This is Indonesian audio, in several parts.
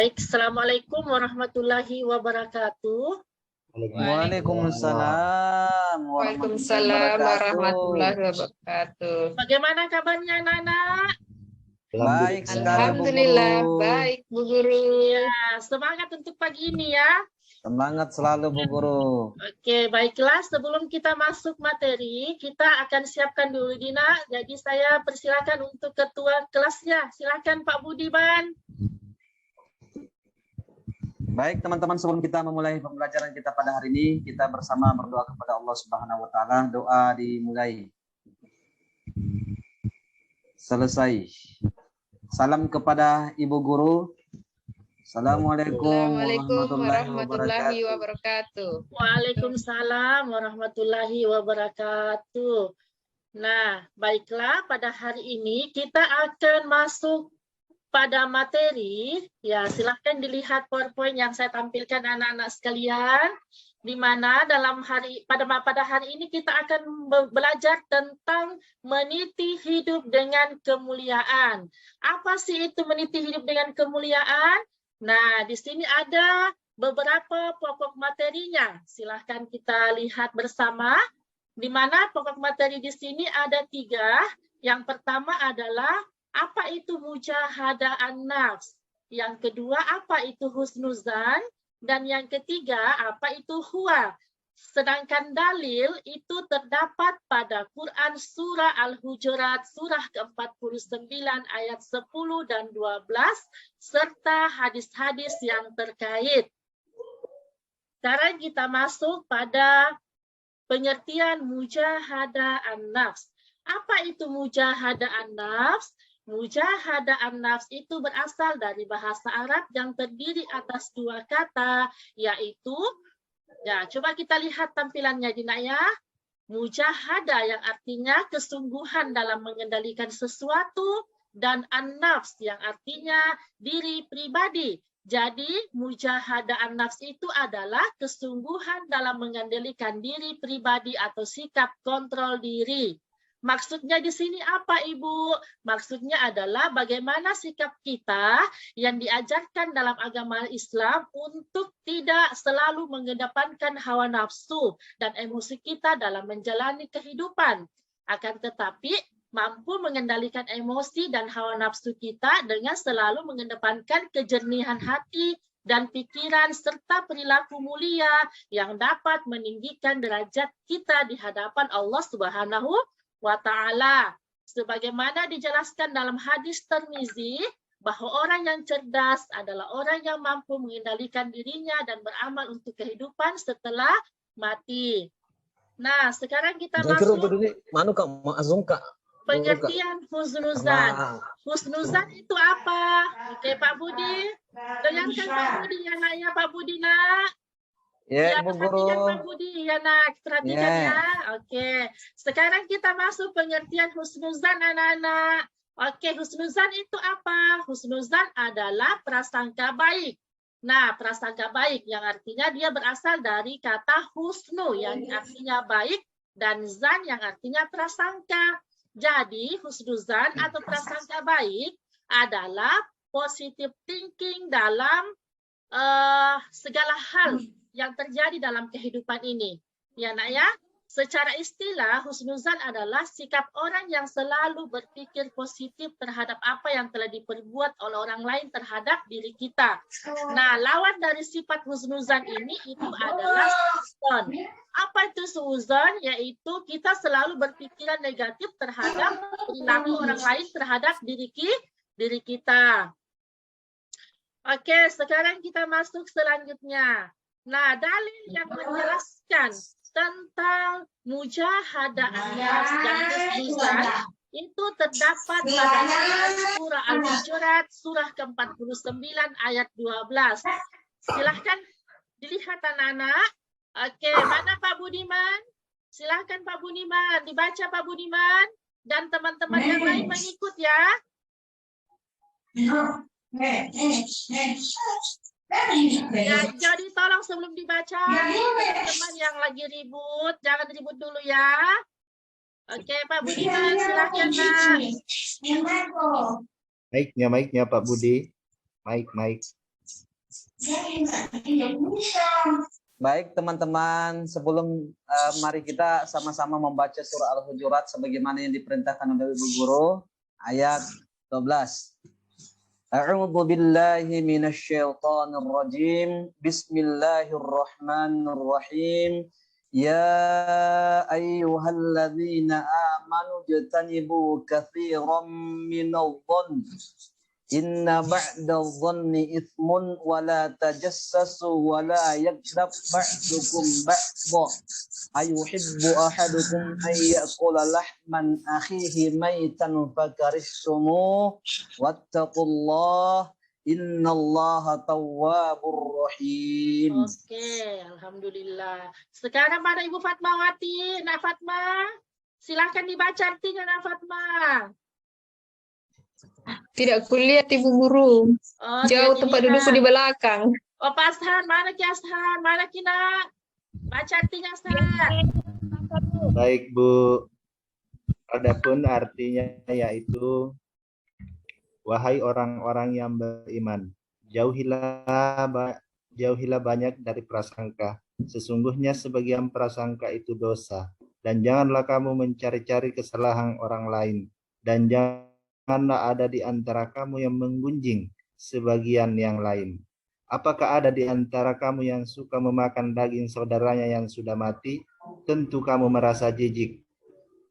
Baik, Assalamualaikum warahmatullahi wabarakatuh. Waalaikumsalam warahmatullahi wabarakatuh. Bagaimana kabarnya anak-anak? Baik sekali, Alhamdulillah, Bu Guru. baik Bu Guru. Ya, semangat untuk pagi ini ya. Semangat selalu, Bu Guru. Oke, baiklah. Sebelum kita masuk materi, kita akan siapkan dulu Dina. Jadi saya persilakan untuk ketua kelasnya. Silakan Pak Budiman. Baik teman-teman, sebelum kita memulai pembelajaran kita pada hari ini, kita bersama berdoa kepada Allah Subhanahu wa taala. Doa dimulai. Selesai. Salam kepada Ibu Guru. Assalamualaikum warahmatullahi wabarakatuh. Waalaikumsalam warahmatullahi wabarakatuh. Nah, baiklah, pada hari ini kita akan masuk pada materi. Ya, silahkan dilihat PowerPoint yang saya tampilkan anak-anak sekalian, di mana pada hari ini kita akan belajar tentang meniti hidup dengan kemuliaan. Apa sih itu meniti hidup dengan kemuliaan? Nah, di sini ada beberapa pokok materinya. Silahkan kita lihat bersama, di mana pokok materi di sini ada 3. Yang pertama adalah apa itu mujahadah an-nafs? Yang kedua, apa itu husnuzan? Dan yang ketiga, apa itu huwa? Sedangkan dalil itu terdapat pada Quran Surah Al-Hujurat, Surah ke-49 ayat 10 dan 12, serta hadis-hadis yang terkait. Sekarang kita masuk pada pengertian mujahadah an-nafs. Apa itu mujahadah an-nafs? Mujahadah an-nafs itu berasal dari bahasa Arab yang terdiri atas 2 kata, yaitu, ya coba kita lihat tampilannya Dina ya. Mujahadah yang artinya kesungguhan dalam mengendalikan sesuatu, dan an-nafs yang artinya diri pribadi. Jadi mujahadah an-nafs itu adalah kesungguhan dalam mengendalikan diri pribadi atau sikap kontrol diri. Maksudnya di sini apa, Ibu? Maksudnya adalah bagaimana sikap kita yang diajarkan dalam agama Islam untuk tidak selalu mengedepankan hawa nafsu dan emosi kita dalam menjalani kehidupan. Akan tetapi mampu mengendalikan emosi dan hawa nafsu kita dengan selalu mengedepankan kejernihan hati dan pikiran serta perilaku mulia yang dapat meninggikan derajat kita di hadapan Allah Subhanahu wa ta'ala. Sebagaimana dijelaskan dalam hadis Tirmizi, bahwa orang yang cerdas adalah orang yang mampu mengendalikan dirinya dan beramal untuk kehidupan setelah mati. Nah, sekarang kita masuk pengertian husnuzan. Husnuzan itu apa? Oke, Pak Budi. Dengarkan Pak Budi ya, nak ya, Pak Budi, nak. Ya, Bu Guru. Pak Budi ya, nak. Perhatikan ya. Oke. Sekarang kita masuk pengertian husnuzan, anak-anak. Oke, husnuzan itu apa? Husnuzan adalah prasangka baik. Nah, prasangka baik yang artinya dia berasal dari kata husnu yang artinya baik dan zan yang artinya prasangka. Jadi, husnuzan atau prasangka baik adalah positive thinking dalam segala hal yang terjadi dalam kehidupan ini. Ya, nak ya. Secara istilah, husnuzan adalah sikap orang yang selalu berpikir positif terhadap apa yang telah diperbuat oleh orang lain terhadap diri kita. Nah, lawan dari sifat husnuzan ini itu adalah suuzon. Apa itu suuzon? Yaitu kita selalu berpikiran negatif terhadap perilaku orang lain terhadap diri kita. Oke, sekarang kita masuk selanjutnya. Nah, dalil yang menjelaskan tentang mujahadah an-nafs dan husnuzan itu terdapat pada surah Al-Hujurat, surah ke-49 ayat 12. Silahkan dilihat anak-anak. Oke, mana Pak Budiman? Silahkan Pak Budiman, dibaca Pak Budiman. Dan teman-teman yang lain mengikut ya. Ya, jadi tolong sebelum dibaca, teman yang lagi ribut, jangan ribut dulu ya. Oke, Pak Budiman, silakan Pak. Mic-nya Pak Budi. Mic. Baik teman-teman, sebelum mari kita sama-sama membaca surah Al-Hujurat sebagaimana yang diperintahkan oleh Ibu Guru, ayat 12. A'udzu billahi minasyaitonir rajim. Bismillahirrahmanirrahim. Ya ayyuhalladzina amanu jtanibu katsiran minadh dhann. Inna ba'da dhanni ithmun wa la tajassasu wa la yakdzab ba'dukum ba'dha ayuhibbu ahadukum an ya'kula lahman akhihi maitan fakarihtumu wattaqullah innallaha tawwabur rahim. Oke, alhamdulillah. Sekarang pada Ibu Fatmawati, Nak Fatma, silakan dibaca artinya Nak Fatma. Tidak kulihat Ibu Guru. Oh, Jauh jadi tempat dudukku di belakang. Oh, Pak Ashan, mana Ki Ashan? Mana Ki Nak? Baca artinya Ashan. Baik Bu, adapun artinya yaitu wahai orang-orang yang beriman, jauhilah banyak dari prasangka. Sesungguhnya sebagian prasangka itu dosa. Dan janganlah kamu mencari-cari kesalahan orang lain. Dan janganlah ada di antara kamu yang menggunjing sebagian yang lain. Apakah ada di antara kamu yang suka memakan daging saudaranya yang sudah mati? Tentu kamu merasa jijik.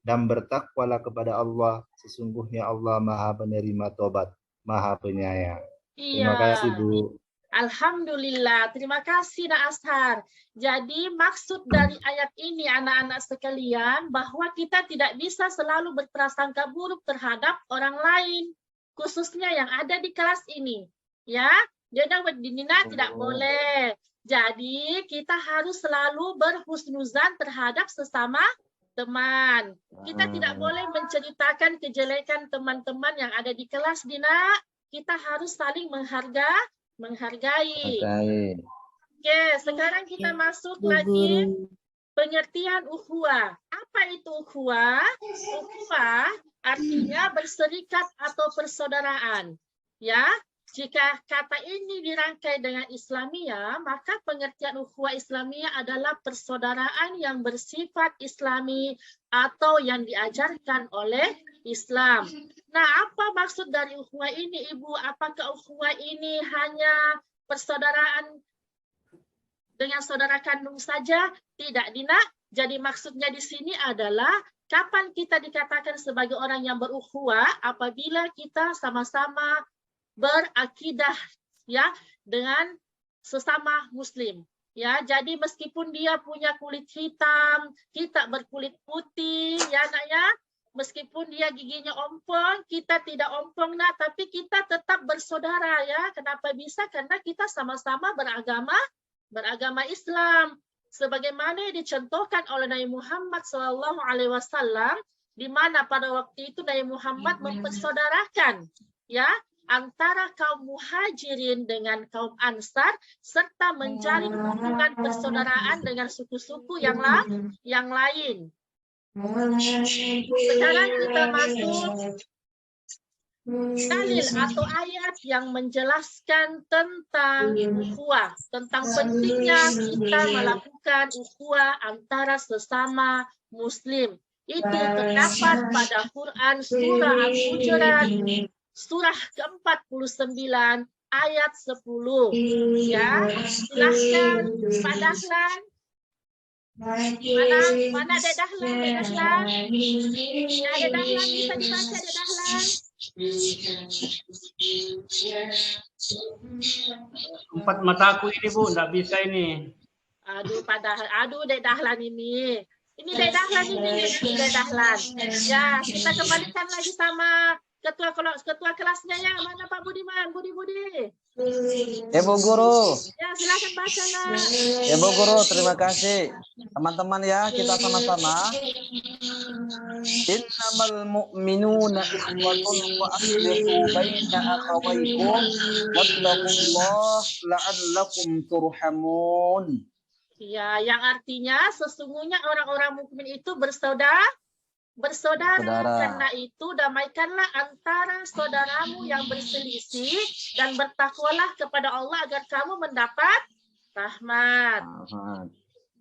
Dan bertakwalah kepada Allah. Sesungguhnya Allah Maha Penerima Tobat, Maha Penyayang. Terima kasih Bu. Alhamdulillah, terima kasih Nak Ashar. Jadi maksud dari ayat ini anak-anak sekalian bahwa kita tidak bisa selalu berprasangka buruk terhadap orang lain, khususnya yang ada di kelas ini. Ya, jadi berdinina tidak boleh. Jadi kita harus selalu berhusnuzan terhadap sesama teman. Kita tidak boleh menceritakan kejelekan teman-teman yang ada di kelas, Dina. Kita harus saling menghargai. Oke, sekarang kita masuk lagi pengertian ukhuwah. Apa itu ukhuwah? Ukhuwah artinya berserikat atau persaudaraan. Ya, jika kata ini dirangkai dengan Islamiyah, maka pengertian ukhuwah Islamiyah adalah persaudaraan yang bersifat Islami atau yang diajarkan oleh Islam. Nah, apa maksud dari ukhuwah ini, Ibu? Apakah ukhuwah ini hanya persaudaraan dengan saudara kandung saja? Tidak, Dina. Jadi maksudnya di sini adalah kapan kita dikatakan sebagai orang yang berukhuwah? Apabila kita sama-sama berakidah ya dengan sesama muslim. Ya, jadi meskipun dia punya kulit hitam, kita berkulit putih, ya Nak ya. Meskipun dia giginya ompong, kita tidak ompong, Nak, tapi kita tetap bersaudara ya. Kenapa bisa? Karena kita sama-sama beragama Islam. Sebagaimana dicontohkan oleh Nabi Muhammad SAW, di mana pada waktu itu Nabi Muhammad mempersaudarakan ya antara kaum muhajirin dengan kaum ansar serta menjalin hubungan persaudaraan dengan suku-suku yang lain. Sekarang kita masuk dalil atau ayat yang menjelaskan tentang ukhuwah, tentang pentingnya kita melakukan ukhuwah antara sesama muslim. Itu terdapat pada Quran surah Al-Hujurat surah ke-49 ayat 10. Ya, silahkan Pak Dahlan. Mana Dek Dahlan? Ya, Dek Dahlan bisa dibaca Dek Dahlan. Empat mataku ini Bu, enggak bisa ini. Aduh Dek Dahlan ini. Ini Dek Dahlan ini, Dek Dahlan. Ya, kita kembalikan lagi sama ketua kelasnya ya. Mana Pak Budiman? Budi. Ibu Guru. Ya, silakan baca Nak. Ibu Guru, terima kasih. Teman-teman ya, kita sama-sama. Innamal mu'minuna ikhwatun wa aslihu baina akhawaykum wattaqullaha la'allakum turhamun. Ya, yang artinya sesungguhnya orang-orang mukmin itu bersaudara. Saudara. Karena itu damaikanlah antara saudaramu yang berselisih dan bertakwalah kepada Allah agar kamu mendapat rahmat. Ahmad.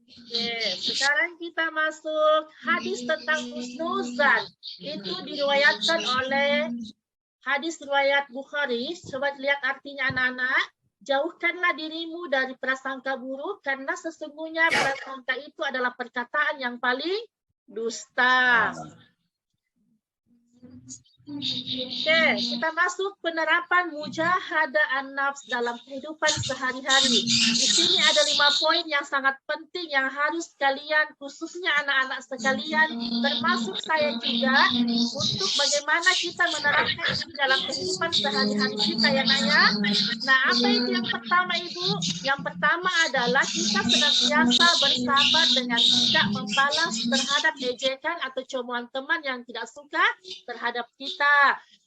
Oke, sekarang kita masuk hadis tentang husnuzan. Itu diriwayatkan oleh hadis riwayat Bukhari. Coba lihat artinya anak-anak. Jauhkanlah dirimu dari prasangka buruk karena sesungguhnya prasangka itu adalah perkataan yang paling dusta. Oke, kita masuk penerapan mujahadah an-nafs dalam kehidupan sehari-hari. Di sini ada 5 poin yang sangat penting yang harus kalian, khususnya anak-anak sekalian, termasuk saya juga, untuk bagaimana kita menerapkan ini dalam kehidupan sehari-hari kita ya Naya. Nah, apa itu yang pertama Ibu? Yang pertama adalah kita senantiasa bersabar dengan tidak membalas terhadap ejekan atau cemoohan teman yang tidak suka terhadap kita.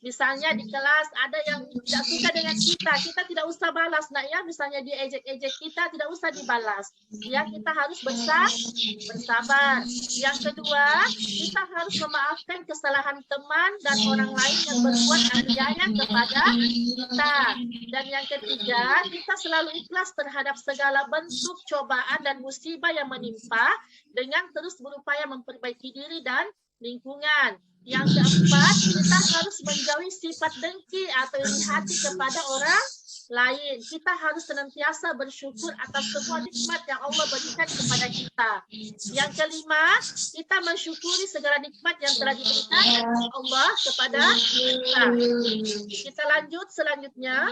Misalnya di kelas ada yang tidak suka dengan kita tidak usah balas, nak ya. Misalnya dia ejek-ejek kita, tidak usah dibalas. Ya, kita harus bersabar. Yang kedua, kita harus memaafkan kesalahan teman dan orang lain yang berbuat aniaya kepada kita. Dan yang ketiga, kita selalu ikhlas terhadap segala bentuk cobaan dan musibah yang menimpa dengan terus berupaya memperbaiki diri dan lingkungan. Yang keempat, kita harus menjauhi sifat dengki atau iri hati kepada orang lain. Kita harus senantiasa bersyukur atas semua nikmat yang Allah berikan kepada kita. Yang kelima, kita mensyukuri segala nikmat yang telah diberikan Allah kepada kita. Kita lanjut selanjutnya.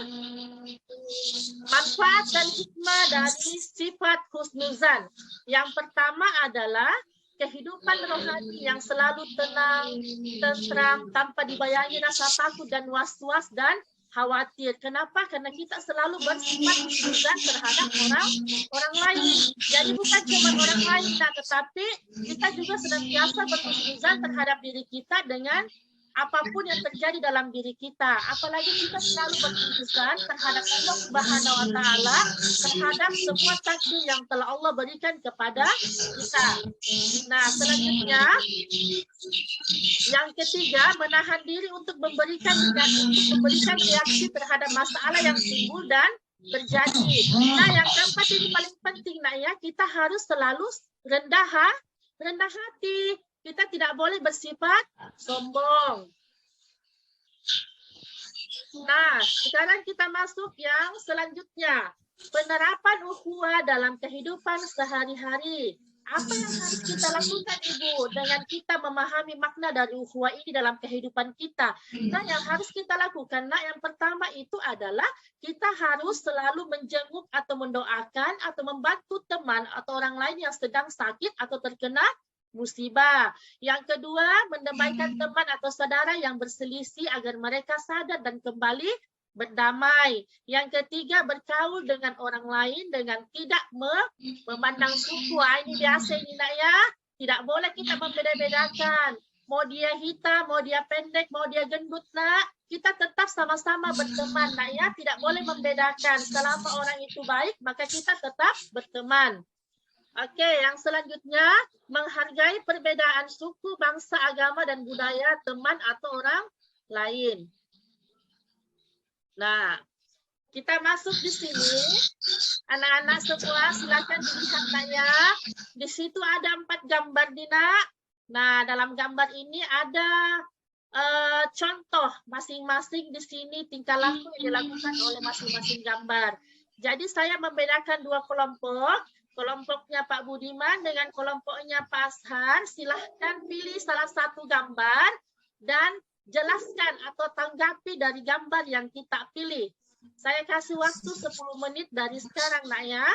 Manfaat dan hikmah dari sifat husnuzan. Yang pertama adalah kehidupan rohani yang selalu tenang, tentram, tanpa dibayangi rasa takut dan was-was dan khawatir. Kenapa? Karena kita selalu bersifat husnuzan terhadap orang lain. Jadi bukan cuma orang lain, tetapi kita juga senantiasa berhusnuzan terhadap diri kita dengan apapun yang terjadi dalam diri kita. Apalagi kita selalu berhusnuzan terhadap Allah Subhanahu wa Ta'ala, terhadap semua takdir yang telah Allah berikan kepada kita. Nah, selanjutnya yang ketiga, menahan diri untuk memberikan reaksi terhadap masalah yang timbul dan terjadi. Nah, yang keempat ini paling penting, nak ya, kita harus selalu rendah hati. Kita tidak boleh bersifat sombong. Nah, sekarang kita masuk yang selanjutnya. Penerapan ukhuwah dalam kehidupan sehari-hari. Apa yang harus kita lakukan, Ibu, dengan kita memahami makna dari ukhuwah ini dalam kehidupan kita? Nah, yang harus kita lakukan, yang pertama itu adalah kita harus selalu menjenguk atau mendoakan atau membantu teman atau orang lain yang sedang sakit atau terkena musibah. Yang kedua, mendamaikan teman atau saudara yang berselisih agar mereka sadar dan kembali berdamai. Yang ketiga, bergaul dengan orang lain dengan tidak memandang suku. Ini biasa ini, nak ya. Tidak boleh kita membeda-bedakan. Mau dia hitam, mau dia pendek, mau dia gendut, nak. Kita tetap sama-sama berteman, nak ya. Tidak boleh membedakan. Selama orang itu baik, maka kita tetap berteman. Oke, yang selanjutnya, menghargai perbedaan suku, bangsa, agama, dan budaya teman atau orang lain. Nah, kita masuk di sini. Anak-anak semua silakan dilihat, ya. Di situ ada 4 gambar, Dina. Nah, dalam gambar ini ada contoh masing-masing di sini tingkah laku yang dilakukan oleh masing-masing gambar. Jadi saya membedakan 2 kelompok. Kelompoknya Pak Budiman dengan kelompoknya Pak Ashar. Silahkan pilih salah satu gambar dan jelaskan atau tanggapi dari gambar yang kita pilih. Saya kasih waktu 10 menit dari sekarang, nak ya.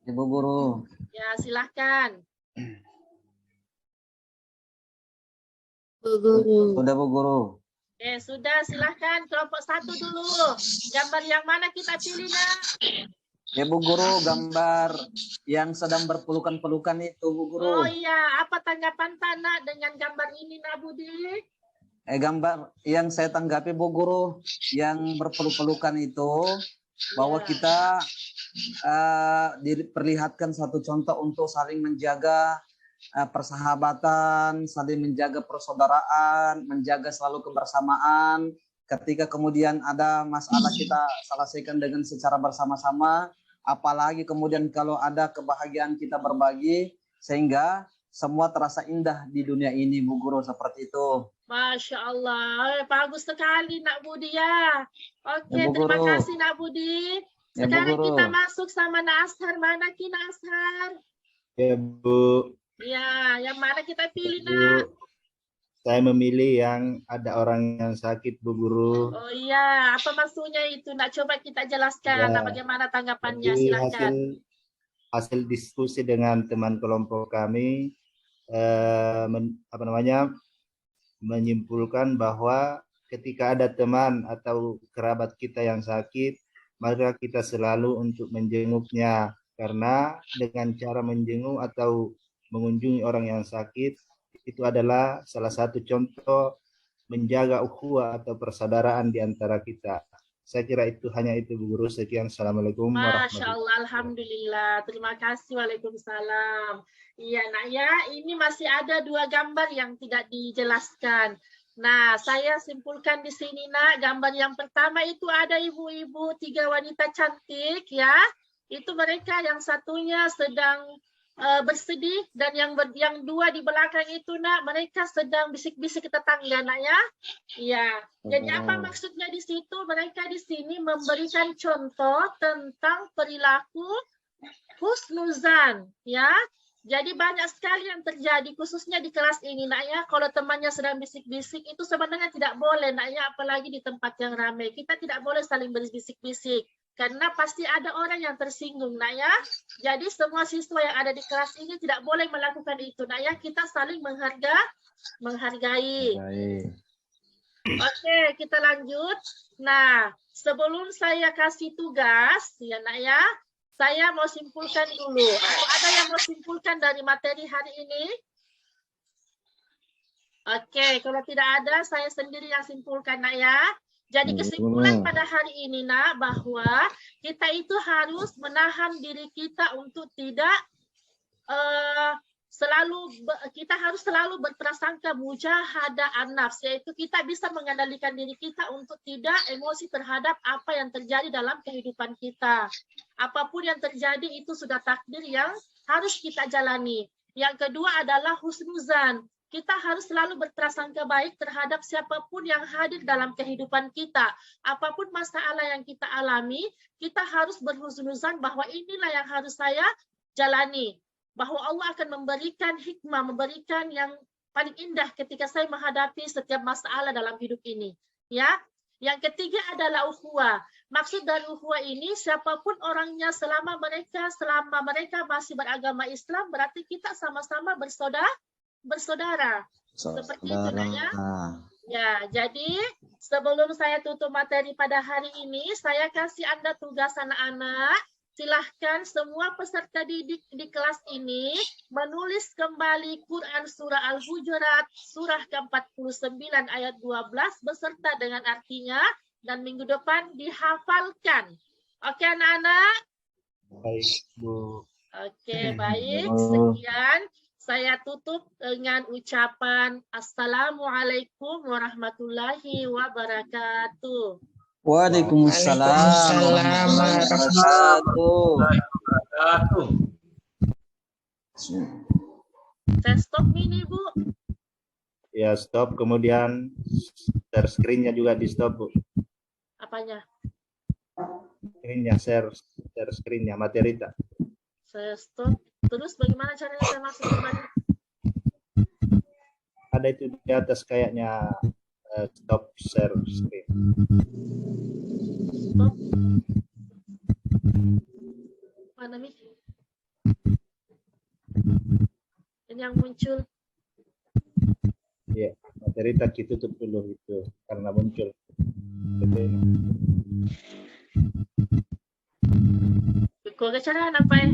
Ibu Guru. Ya, silahkan. Bu Guru. Sudah Bu Guru. Oke, sudah, silahkan. Kelompok 1 dulu. Gambar yang mana kita pilih, nak? Ya Bu Guru, gambar yang sedang berpelukan-pelukan itu Bu Guru. Oh iya, apa tanggapan Tanah dengan gambar ini, Nak Budi? Gambar yang saya tanggapi Bu Guru, yang berpeluk-pelukan itu, bahwa kita diperlihatkan satu contoh untuk saling menjaga persahabatan, saling menjaga persaudaraan, menjaga selalu kebersamaan. Ketika kemudian ada masalah kita selesaikan dengan secara bersama-sama, apalagi kemudian kalau ada kebahagiaan kita berbagi, sehingga semua terasa indah di dunia ini, Bu Guru, seperti itu. Masya Allah, bagus sekali Nak Budi ya. Oke, Ya, Bu terima Guru. kasih Nak Budi. Ya, Bu Sekarang Guru. kita masuk sama Nak Ashar. Mana Ki Nak Ashar? Ya Bu, Ya, yang mana kita pilih Bu, Nak? saya memilih yang ada orang yang sakit, Bu Guru. Oh iya, apa maksudnya itu? Nak coba kita jelaskan Ya. bagaimana tanggapannya, Jadi silakan. hasil diskusi dengan teman kelompok kami menyimpulkan bahwa ketika ada teman atau kerabat kita yang sakit, maka kita selalu untuk menjenguknya, karena dengan cara menjenguk atau mengunjungi orang yang sakit itu adalah salah satu contoh menjaga ukhuwah atau persaudaraan di antara kita. Saya kira itu hanya itu, Bu Guru. Sekian. Assalamualaikum Masya warahmatullahi Allah, Alhamdulillah. Terima kasih. Waalaikumsalam. Iya, Nak ya. Ini masih ada 2 gambar yang tidak dijelaskan. Nah, saya simpulkan di sini, Nak. Gambar yang pertama itu ada ibu-ibu 3 wanita cantik, ya. Itu mereka, yang satunya sedang bersedih, dan yang 2 di belakang itu, Nak, mereka sedang bisik-bisik ke tetangga, Nak ya. Iya. Jadi apa maksudnya di situ? Mereka di sini memberikan contoh tentang perilaku husnuzan, ya. Jadi banyak sekali yang terjadi, khususnya di kelas ini, Nak ya. Kalau temannya sedang bisik-bisik, itu sebenarnya tidak boleh, Nak ya. Apalagi di tempat yang ramai. Kita tidak boleh saling berbisik-bisik. Karena pasti ada orang yang tersinggung, Nak ya. Jadi semua siswa yang ada di kelas ini tidak boleh melakukan itu, Nak ya. Kita saling menghargai. Oke, kita lanjut. Nah, sebelum saya kasih tugas, ya Nak ya, saya mau simpulkan dulu. Ada yang mau simpulkan dari materi hari ini? Oke, kalau tidak ada, saya sendiri yang simpulkan, Nak ya. Jadi kesimpulan pada hari ini, Nak, bahwa kita itu harus menahan diri kita untuk tidak kita harus selalu berprasangka mujahadah an-nafs, yaitu kita bisa mengendalikan diri kita untuk tidak emosi terhadap apa yang terjadi dalam kehidupan kita. Apapun yang terjadi itu sudah takdir yang harus kita jalani. Yang kedua adalah husnuzan. Kita harus selalu berprasangka baik terhadap siapapun yang hadir dalam kehidupan kita. Apapun masalah yang kita alami, kita harus berhusnuzan bahwa inilah yang harus saya jalani. Bahwa Allah akan memberikan hikmah, memberikan yang paling indah ketika saya menghadapi setiap masalah dalam hidup ini. Ya. Yang ketiga adalah ukhuwah. Maksud dari ukhuwah ini, siapapun orangnya selama mereka masih beragama Islam, berarti kita sama-sama bersaudara. Seperti itu, Nak ya. Ya, jadi sebelum saya tutup materi pada hari ini, saya kasih Anda tugas anak-anak. Silahkan semua peserta didik di kelas ini menulis kembali Quran Surah Al-Hujurat, surah ke-49 ayat 12 beserta dengan artinya, dan minggu depan dihafalkan. Oke, anak-anak? Baik, Bu. Oke, baik. Sekian. Saya tutup dengan ucapan Assalamualaikum warahmatullahi wabarakatuh. Waalaikumsalam warahmatullahi wabarakatuh. Saya stop ini, Bu. Ya, stop. Kemudian share screen-nya juga di stop, Bu. Apanya? Screen-nya, share screen-nya, materi tak. Saya stop. Terus bagaimana caranya saya masuk kembali? Ada itu di atas kayaknya stop share screen. Stop. Mana nih? Ini yang muncul. Ya, materi tak ditutup dulu itu karena muncul. Kok caranya apa ya?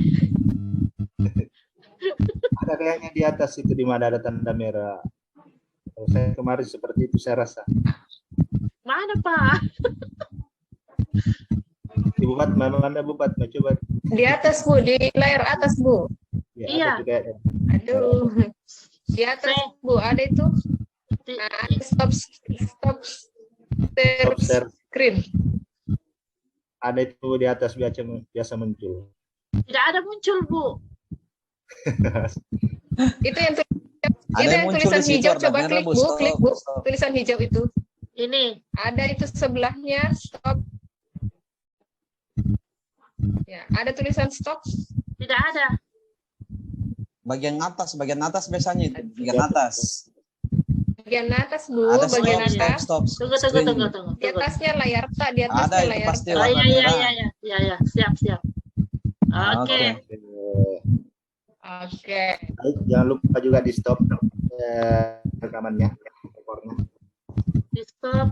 Ada kayaknya di atas itu di mana ada tanda merah. Kalau saya kemarin seperti itu saya rasa. Mana, Pak? Ibu Fatma, mana Bu Fatma? Coba. Di atas, Bu, di layar atas, Bu. Ya, Iya. ada juga, ya. Aduh. Di atas, Bu, ada itu. Ti- Nah, ada stop share Stop share. screen. Ada itu di atas biasa muncul. Tidak ada muncul, Bu. Itu yang Ada itu yang yang muncul tulisan di situ, hijau, ada coba merah, klik, Bu. Bu, Stop, klik, Bu. stop. Tulisan hijau itu. Ini. Ada itu sebelahnya stop. Ya, ada tulisan stop. Tidak ada. Bagian atas biasanya itu. Bagian atas. Bagian atas, Bu, Ada bagian stop, atas. stop. Tunggu. Di atasnya layar tak, di atasnya Ada itu layar pasti tak. Oh, warna iya, merah. iya. Siap. Oke. Oke. Baik, jangan lupa juga di stop rekamannya, rekornya. Di stop.